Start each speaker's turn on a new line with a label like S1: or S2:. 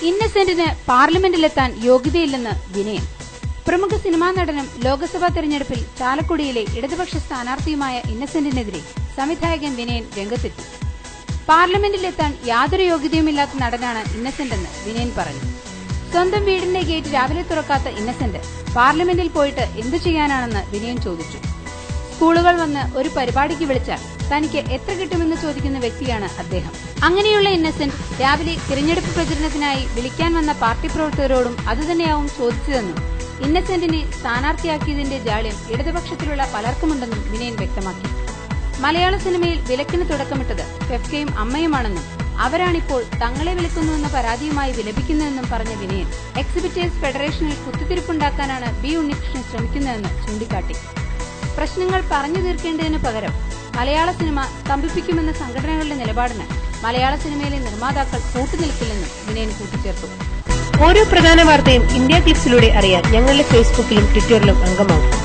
S1: ഇന്നസെന്റിന് പാർലമെന്റിലെത്താൻ യോഗ്യതയില്ലെന്ന് വിനയൻ. പ്രമുഖ സിനിമാ നടനും ലോക്സഭാ തെരഞ്ഞെടുപ്പിൽ ചാലക്കുടിയിലെ ഇടതുപക്ഷ സ്ഥാനാർത്ഥിയുമായ ഇന്നസെന്റിനെതിരെ സംവിധായകൻ വിനയൻ രംഗത്തെത്തി. പാർലമെന്റിലെത്താൻ യാതൊരു യോഗ്യതയുമില്ലാത്ത നടനാണ് ഇന്നസെന്റെന്ന് വിനയൻ പറഞ്ഞു. സ്വന്തം വീടിന്റെ ഗേറ്റ് രാവിലെ തുറക്കാത്ത ഇന്നസെന്റ് പാർലമെന്റിൽ പോയിട്ട് എന്തു ചെയ്യാനാണെന്ന് വിനയൻ ചോദിച്ചു. സ്കൂളുകൾ വന്ന് ഒരു പരിപാടിക്ക് വിളിച്ചാൽ തനിക്ക് എത്ര കിട്ടുമെന്ന് ചോദിക്കുന്ന വ്യക്തിയാണ് അദ്ദേഹം. അങ്ങനെയുള്ള ഇന്നസെന്റ് രാവിലെ തിരഞ്ഞെടുപ്പ് പ്രചരണത്തിനായി വിളിക്കാൻ വന്ന പാർട്ടി പ്രവർത്തകരോടും അതുതന്നെയാവും ചോദിച്ചതെന്നും ഇന്നസെന്റിനെ സ്ഥാനാർത്ഥിയാക്കിയതിന്റെ ജാള്യം ഇടതുപക്ഷത്തിലുള്ള പലർക്കുമുണ്ടെന്നും വിനയൻ വ്യക്തമാക്കി. മലയാള സിനിമയിൽ വിലക്കിന് തുടക്കമിട്ടത് ഫെഫ്കയും അമ്മയുമാണെന്നും അവരാണിപ്പോൾ തങ്ങളെ വിലക്കുന്നുവെന്ന പരാതിയുമായി വിലപിക്കുന്നതെന്നും പറഞ്ഞ വിനയൻ എക്സിബിറ്റേഴ്സ് ഫെഡറേഷനിൽ കുത്തിത്തിരിപ്പുണ്ടാക്കാനാണ് ബി ഉണ്ണികൃഷ്ണൻ ശ്രമിക്കുന്നതെന്ന് ചൂണ്ടിക്കാട്ടി. പ്രശ്നങ്ങൾ പറഞ്ഞു തീർക്കേണ്ടതിനു പകരം മലയാള സിനിമ സ്തംഭിപ്പിക്കുമെന്ന സംഘടനകളുടെ നിലപാടിന് മലയാള സിനിമയിലെ നിർമ്മാതാക്കൾ കൂട്ടുനിൽക്കില്ലെന്നും വിനയൻ കൂട്ടിച്ചേർത്തു.
S2: ഓരോ പ്രധാന വാർത്തയും ഇന്ത്യ ക്ലിപ്സിലൂടെ അറിയാൻ ഞങ്ങളുടെ ഫേസ്ബുക്കിലും ട്വിറ്ററിലും അംഗമാകും.